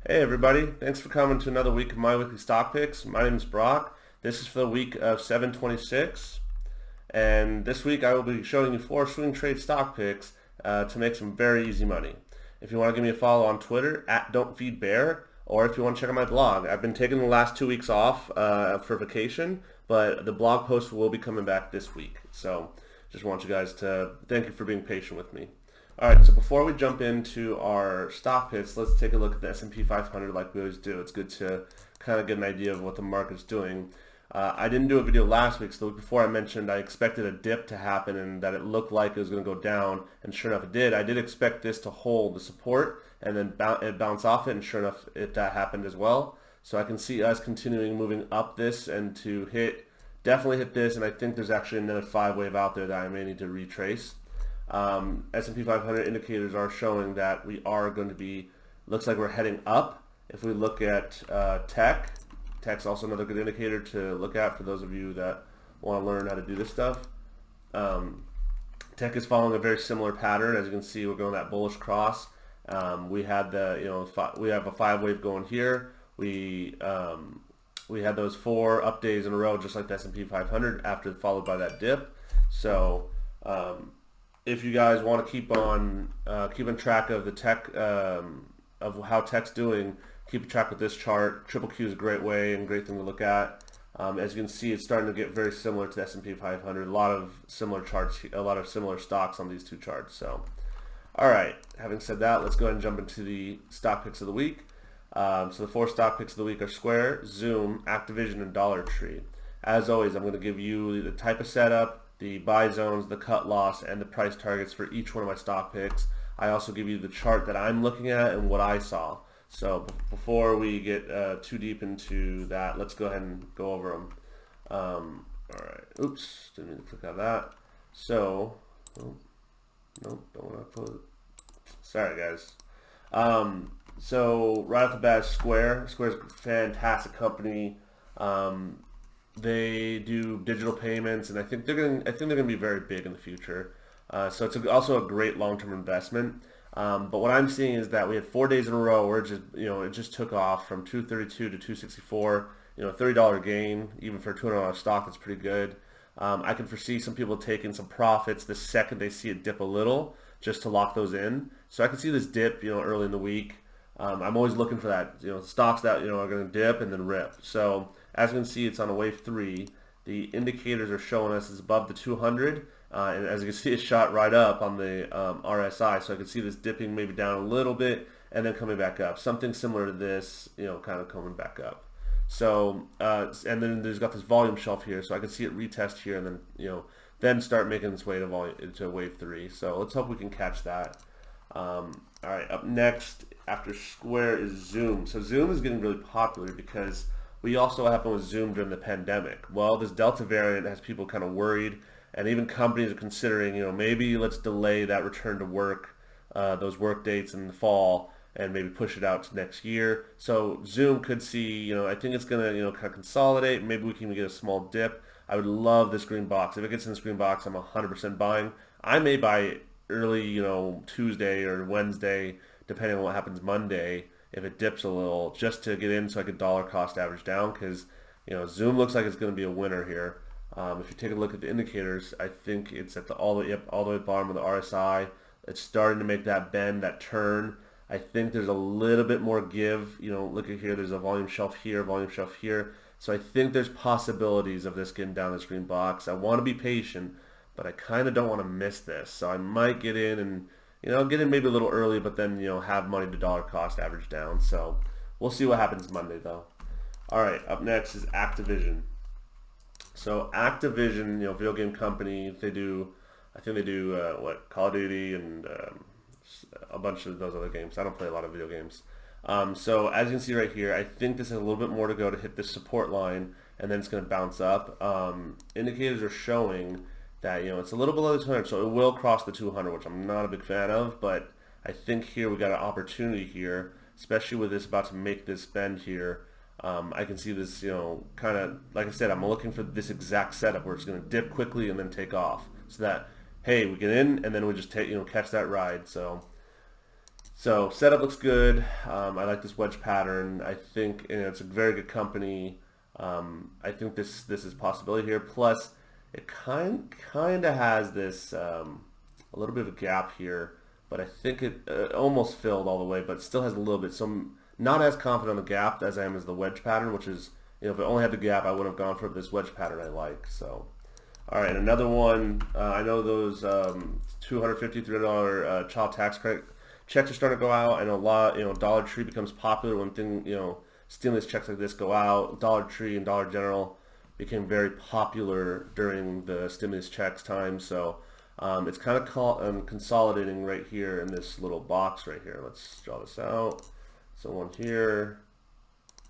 Hey everybody, thanks for coming to another week of my weekly stock picks. My name is Brock. This is for the week of 7/26, and this week I will be showing you 4 swing trade stock picks to make some very easy money. If you want to give me a follow on Twitter at Don'tFeedBear, or if you want to check out my blog. I've been taking the last 2 weeks off for vacation, but the blog post will be coming back this week. So just want you guys to thank you for being patient with me. Alright, so before we jump into our stock picks, let's take a look at the S&P 500 like we always do. It's good to kind of get an idea of what the market's doing. I didn't do a video last week, so the week before I mentioned I expected a dip to happen and that it looked like it was going to go down, and sure enough it did. I did expect this to hold the support and then bounce off it, and sure enough that happened as well. So I can see us continuing moving up this and to definitely hit this, and I think there's actually another 5 wave out there that I may need to retrace. S&P 500 indicators are showing that we are going to be, looks like we're heading up. If we look at tech's also another good indicator to look at for those of you that want to learn how to do this stuff. Tech is following a very similar pattern. As you can see, we're going that bullish cross. We had we have a 5 wave going here. We had those 4 up days in a row, just like the S&P 500, followed by that dip. So if you guys want to keeping track of the tech of how tech's doing, keep track with this chart. Triple Q is a great way and great thing to look at. As you can see, it's starting to get very similar to the S&P 500. A lot of similar charts, a lot of similar stocks on these 2 charts. So, all right. Having said that, let's go ahead and jump into the stock picks of the week. So the 4 stock picks of the week are Square, Zoom, Activision, and Dollar Tree. As always, I'm going to give you the type of setup, the buy zones, the cut loss, and the price targets for each one of my stock picks. I also give you the chart that I'm looking at and what I saw. So before we get too deep into that, let's go ahead and go over them. All right. Oops, didn't mean to click on that. So, nope, don't want to put. Sorry, guys. So right off the bat, Square's a fantastic company. They do digital payments, and I think they're gonna be very big in the future. So it's also a great long-term investment. But what I'm seeing is that we had 4 days in a row where it just took off from 232 to 264. $30 gain even for a $200 stock. That's pretty good. I can foresee some people taking some profits the second they see it dip a little, just to lock those in. So I can see this dip, early in the week. I'm always looking for that, stocks that are going to dip and then rip. So as you can see, it's on a wave 3. The indicators are showing us it's above the 200, and as you can see, it shot right up on the RSI. So I can see this dipping maybe down a little bit and then coming back up. Something similar to this, kind of coming back up. So and then there's got this volume shelf here, so I can see it retest here and then start making its way to wave 3. So let's hope we can catch that. All right, up next after Square is Zoom. So Zoom is getting really popular because we also happened with Zoom during the pandemic. Well, this Delta variant has people kind of worried, and even companies are considering, maybe let's delay that return to work, those work dates in the fall, and maybe push it out to next year. So Zoom could see, I think it's going to, kind of consolidate. Maybe we can even get a small dip. I would love this green box. If it gets in this green box, I'm 100% buying. I may buy early, Tuesday or Wednesday, depending on what happens Monday, if it dips a little, just to get in so I could dollar cost average down, because Zoom looks like it's going to be a winner here. If you take a look at the indicators, I think it's at all the way bottom of the RSI. It's starting to make that bend, that turn. I think there's a little bit more give. Look at here. There's a volume shelf here, volume shelf here. So I think there's possibilities of this getting down this green box. I want to be patient, but I kind of don't want to miss this. So I might get in and get in maybe a little early, but then have money to dollar cost average down. So we'll see what happens Monday though. All right, up next is Activision. So Activision, video game company, I think they do what, Call of Duty and a bunch of those other games. I don't play a lot of video games. So as you can see right here, I think this has a little bit more to go to hit this support line, and then it's going to bounce up. Indicators are showing that it's a little below the 200, so it will cross the 200, which I'm not a big fan of, but I think here we got an opportunity here, especially with this about to make this bend here. I can see this, kind of, like I said, I'm looking for this exact setup where it's going to dip quickly and then take off, so that, hey, we get in and then we just take, catch that ride. So So setup looks good. I like this wedge pattern. I think it's a very good company. I think this is a possibility here. Plus, it kind of has this a little bit of a gap here, but I think it almost filled all the way, but still has a little bit. So I'm not as confident on the gap as I am as the wedge pattern, which is, if it only had the gap, I would have gone for this wedge pattern I like. So, all right, another one. I know those $250, $300 child tax credit checks are starting to go out. I know a lot. Dollar Tree becomes popular when stimulus checks like this go out. Dollar Tree and Dollar General became very popular during the stimulus checks time. So it's kind of consolidating right here in this little box right here. Let's draw this out. So one here,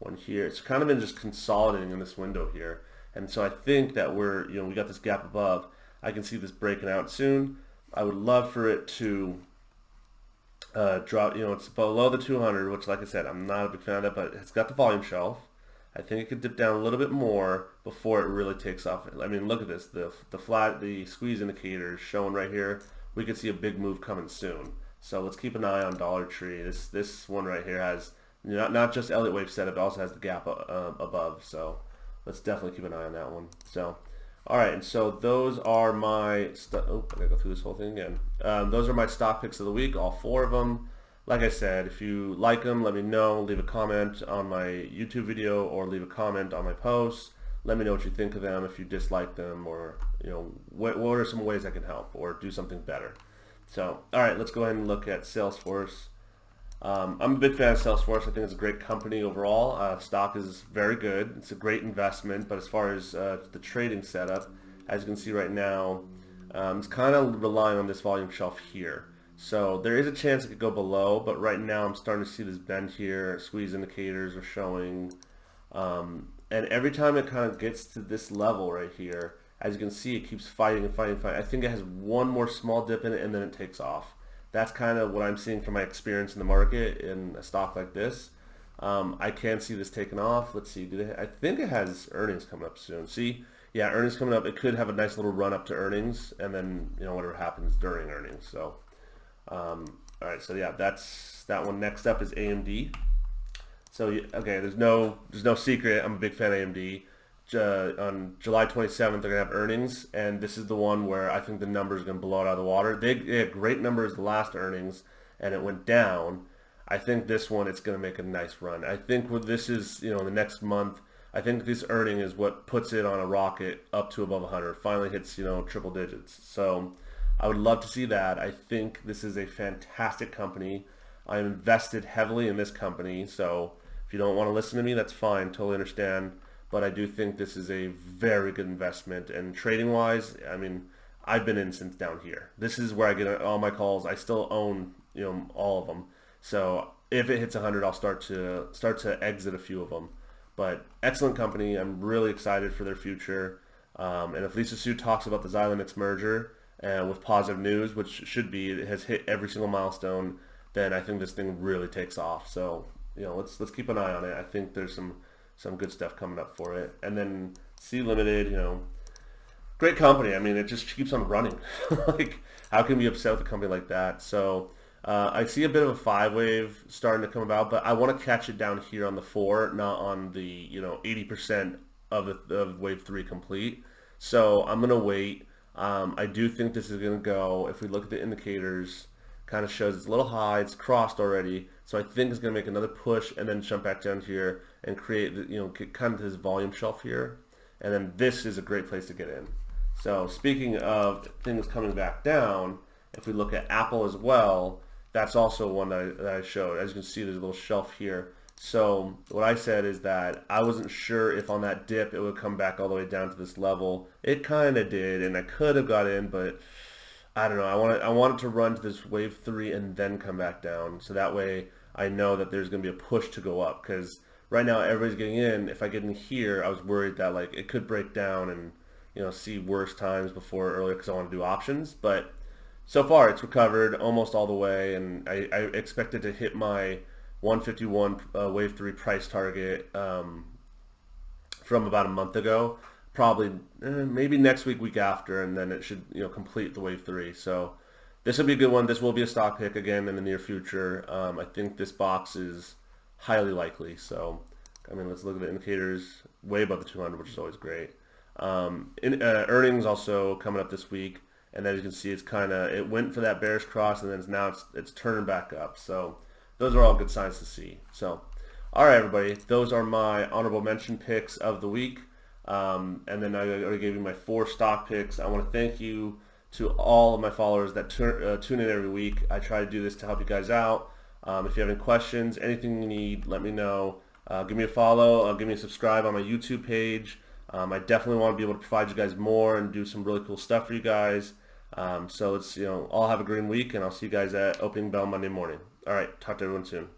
one here. It's kind of been just consolidating in this window here. And so I think that we got this gap above. I can see this breaking out soon. I would love for it to drop. It's below the 200, which, like I said, I'm not a big fan of that, but it's got the volume shelf. I think it could dip down a little bit more before it really takes off. I mean, look at this. The squeeze indicator is showing right here. We could see a big move coming soon. So let's keep an eye on Dollar Tree. This one right here has not just Elliott wave setup, it also has the gap above. So let's definitely keep an eye on that one. So, all right, and so those are my I gotta go through this whole thing again. Those are my stock picks of the week, all 4 of them. Like I said, if you like them, let me know. Leave a comment on my YouTube video or leave a comment on my posts. Let me know what you think of them, if you dislike them, or what are some ways I can help or do something better. So, all right, let's go ahead and look at Salesforce. I'm a big fan of Salesforce. I think it's a great company overall. Stock is very good. It's a great investment, but as far as the trading setup, as you can see right now, it's kind of relying on this volume shelf here. So there is a chance it could go below, but right now I'm starting to see this bend here. Squeeze indicators are showing. And every time it kind of gets to this level right here, as you can see, it keeps fighting and fighting and fighting. I think it has one more small dip in it and then it takes off. That's kind of what I'm seeing from my experience in the market in a stock like this. I can see this taking off. Let's see. I think it has earnings coming up soon. See? Yeah, earnings coming up. It could have a nice little run up to earnings, and then whatever happens during earnings. So, all right. So yeah, that's that one. Next up is AMD. So okay, there's no secret. I'm a big fan of AMD. On July 27th, they're gonna have earnings, and this is the one where I think the numbers are gonna blow it out of the water. They had great numbers the last earnings, and it went down. I think this one, it's gonna make a nice run. I think what this is, the next month, I think this earning is what puts it on a rocket up to above 100. Finally hits triple digits. So I would love to see that. I think this is a fantastic company. I invested heavily in this company, so if you don't want to listen to me, that's fine. Totally understand. But I do think this is a very good investment. And trading wise, I mean, I've been in since down here. This is where I get all my calls. I still own all of them. So if it hits 100, I'll start to exit a few of them. But excellent company. I'm really excited for their future. And if Lisa Su talks about the Xilinx merger with positive news, which should be, it has hit every single milestone, then I think this thing really takes off. So let's keep an eye on it. I think there's some good stuff coming up for it. And then C Limited, great company. I mean, it just keeps on running. Like, how can we be upset with a company like that? So I see a bit of a 5-wave starting to come about, but I want to catch it down here on the 4, not on the 80% of wave 3 complete. So I'm gonna wait. I do think this is gonna go. If we look at the indicators, kind of shows it's a little high. It's crossed already, so I think it's gonna make another push and then jump back down here and create kind of this volume shelf here. And then this is a great place to get in. So speaking of things coming back down, if we look at Apple as well, that's also one that I showed. As you can see, there's a little shelf here. So what I said is that I wasn't sure if on that dip it would come back all the way down to this level. It kind of did, and I could have got in, but I don't know. I wanted to run to this wave 3 and then come back down, so that way I know that there's going to be a push to go up. Because right now everybody's getting in. If I get in here, I was worried that it could break down and see worse times before earlier because I want to do options, but so far it's recovered almost all the way, and I expected to hit my 151 wave 3 price target from about a month ago, probably maybe next week after, and then it should complete the wave 3. So this will be a good one. This will be a stock pick again in the near future. I think this box is highly likely. I mean, let's look at the indicators. Way above the 200, which is always great. Earnings also coming up this week, and as you can see, it went for that bearish cross, and then now it's turning back up. So those are all good signs to see. So, all right, everybody, those are my honorable mention picks of the week. And then I already gave you my 4 stock picks. I want to thank you to all of my followers that tune in every week. I try to do this to help you guys out. If you have any questions, anything you need, let me know. Give me a follow. Give me a subscribe on my YouTube page. I definitely want to be able to provide you guys more and do some really cool stuff for you guys. So let's all have a great week, and I'll see you guys at opening bell Monday morning. All right, talk to everyone soon.